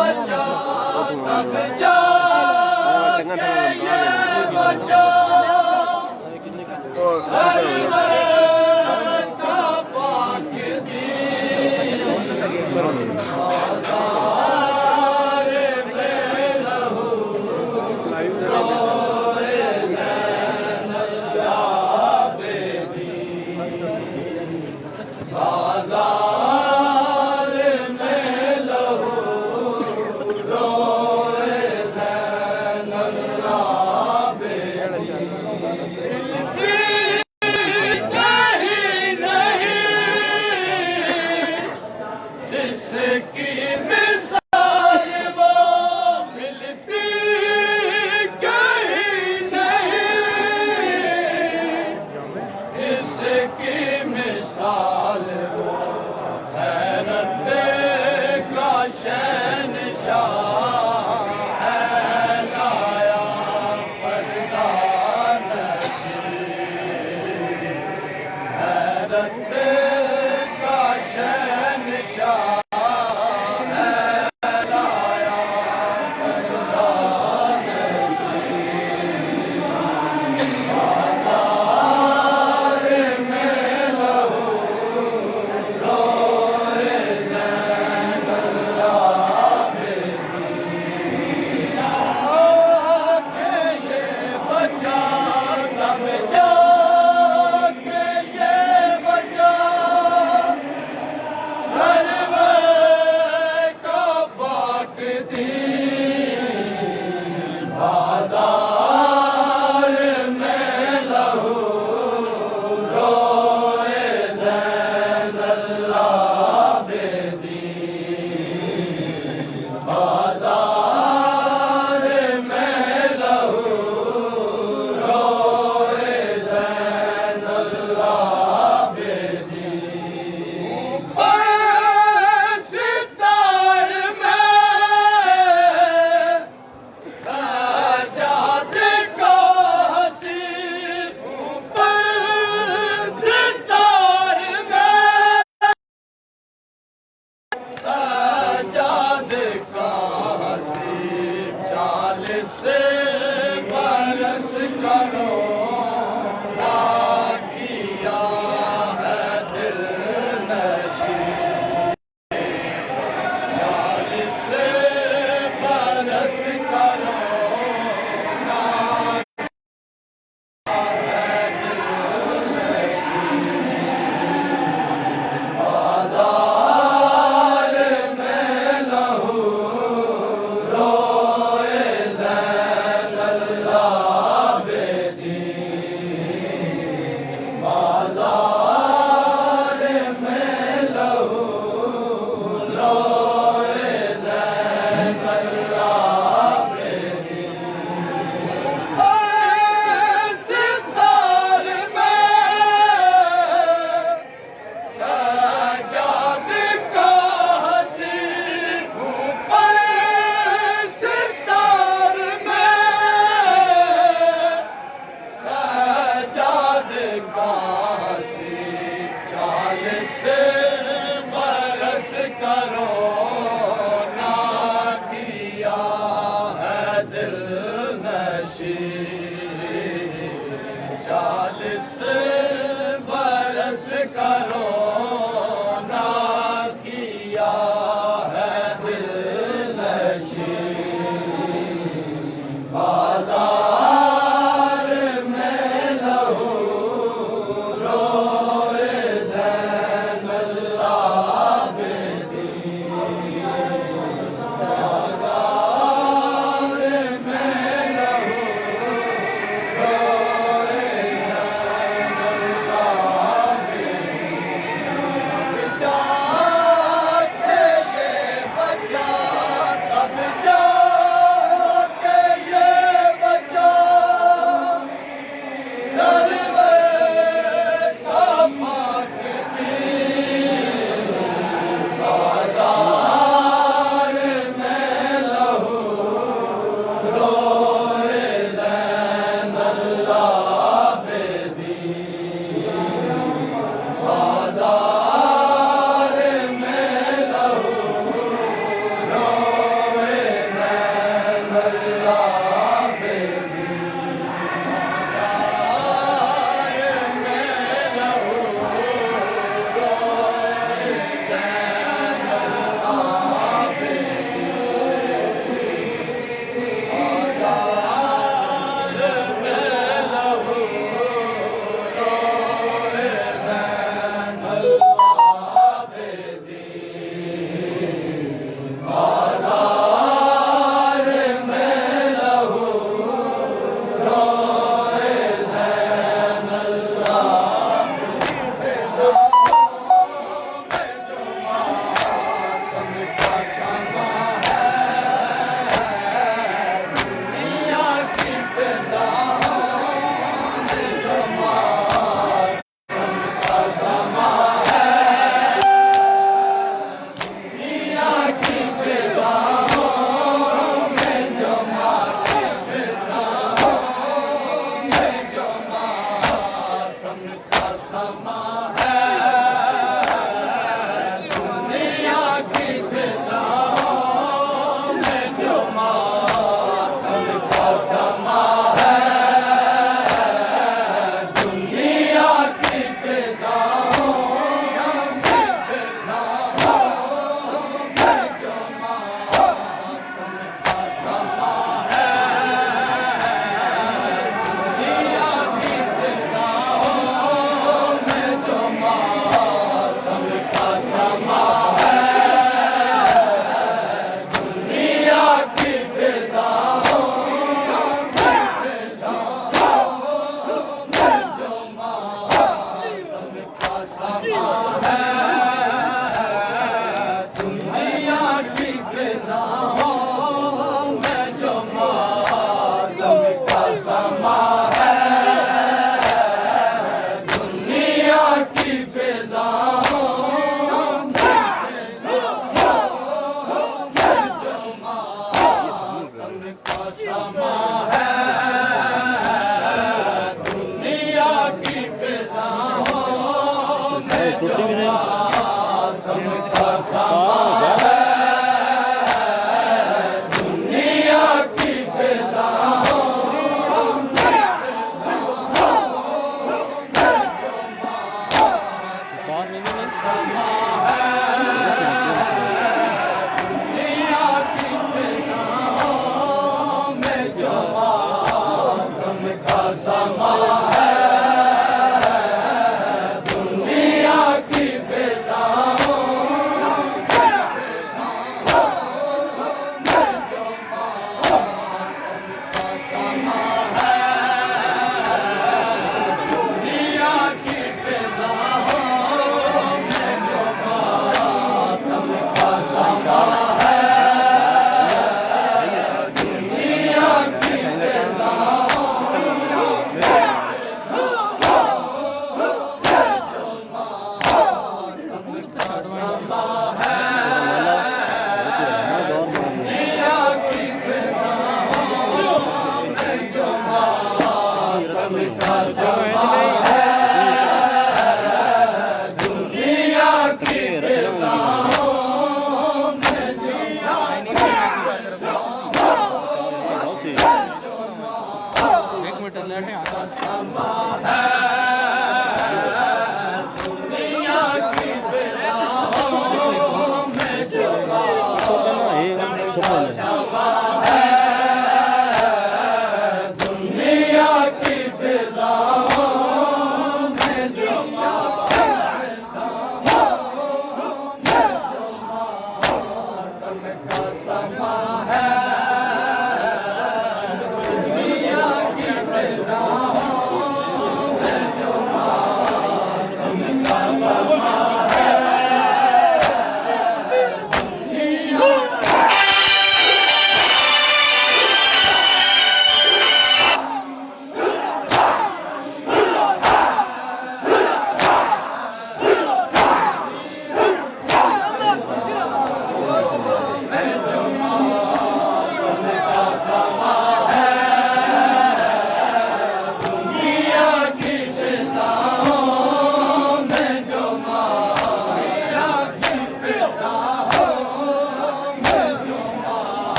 बचा तब जा के ये बचा सरवर का पाक दीन बाजार में लहू रोए नैन आबेदी बाजार में लहू रोए नैन आबेदी जिसकी मिसाल वो मिलती कहीं नहीं जिसकी मिसाल वो हैरत का शहंशाह है लाया पर्दा नशीं हैरत का शहंशाह से बरस करो ना किया है दिल नशीं 40 से बरस करो ना किया है दिल नशीं बाजार में लहू से बरस करो ना किया है दिल नशीं 40 बरस करो ना किया है दिल नशीं बाजार में लहू तब जा समा है दुनिया की फिजाओं में जो मातम का समा है दुनिया की फिजाओं समा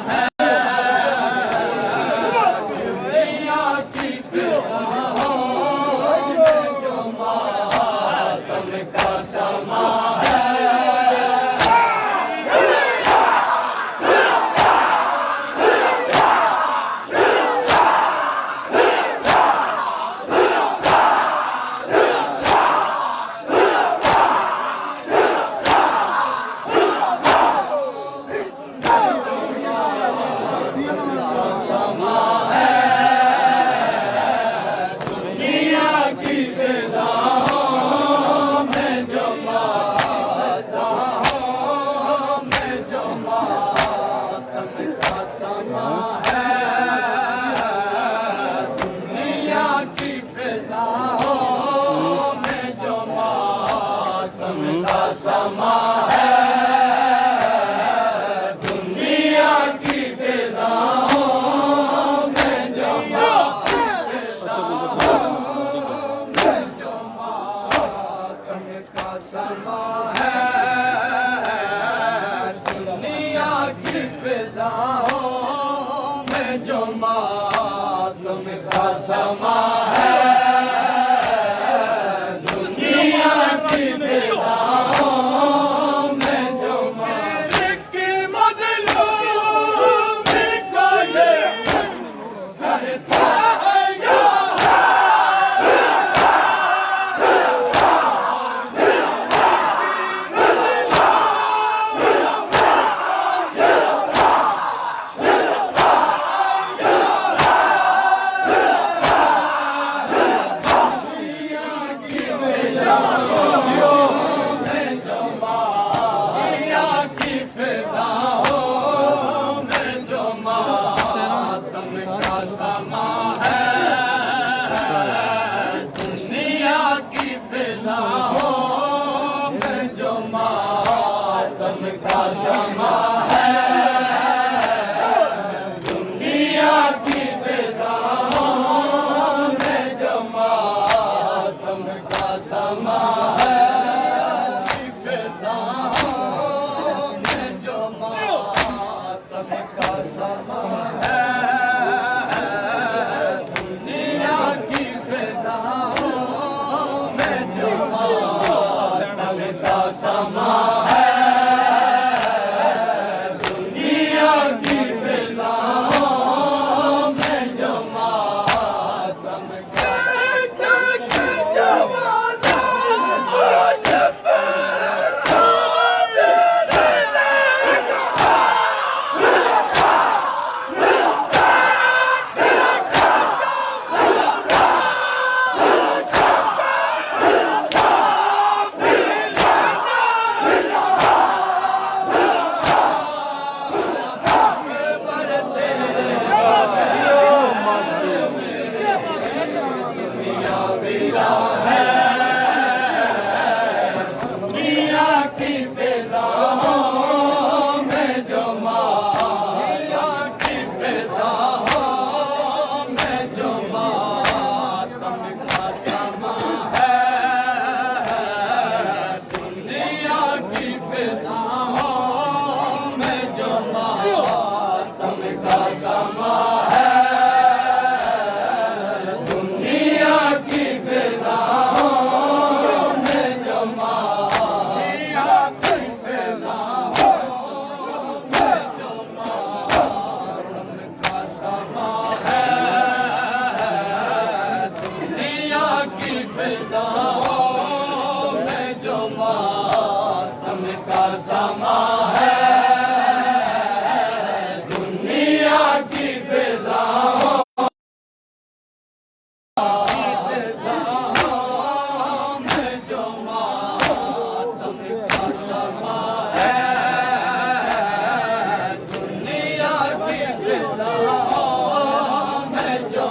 है दुनिया की फिजाओं में जो मातम का समा है दुनिया की फिजाओं में जो मातम का समा है दुनिया की फिजाओं में जो मातम का समा है दुनिया की समा है, दुनिया की फिजाओं में जो मातम का समा है, दुनिया की फिजाओं में जो मातम का समा है, फिजाओं में जो मातम का समा है, दुनिया की फिजाओं में जो मातम का समा है, दुनिया की फिजाओं में जो मातम का समा है, दुनिया की फिजाओं में जो मातम का समा है, दुनिया की फिजाओं में जो मातम का समा है, दुनिया की फिजाओं में जो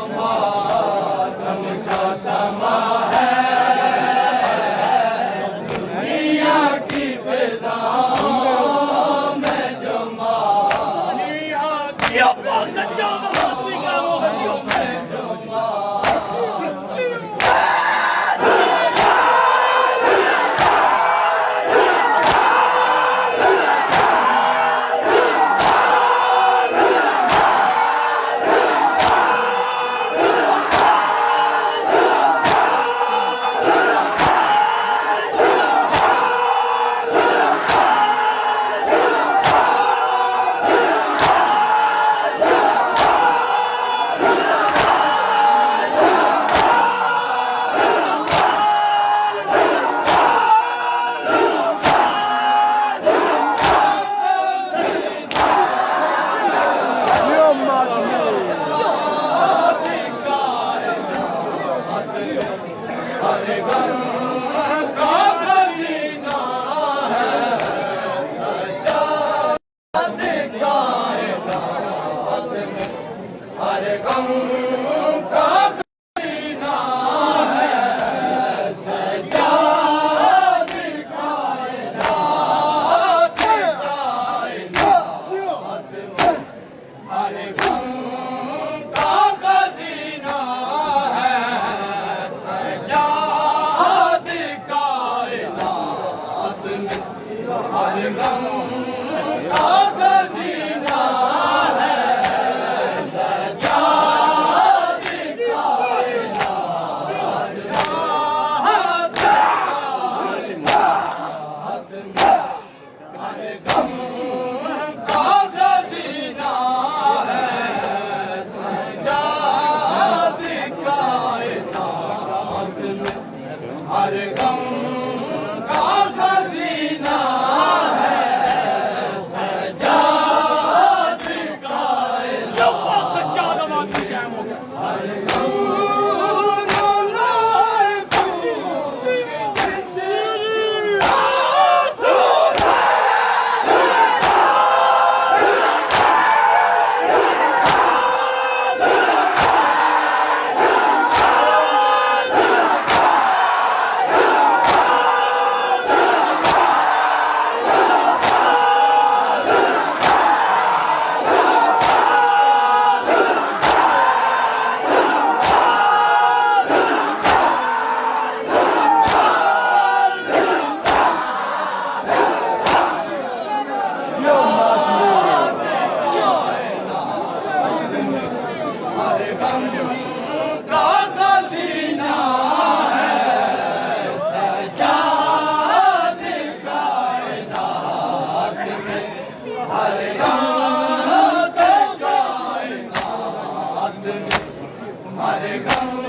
हर गम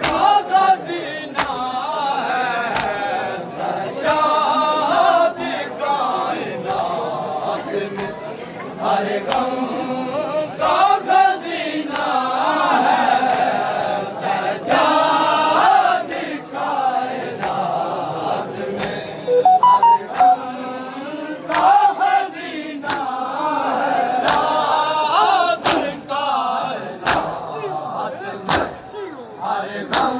का खजीना है सजाद कायनात में। हर गम का खजीना है सजाद कायनात में। हर गम का खजीना है सजाद कायनात में। हर गम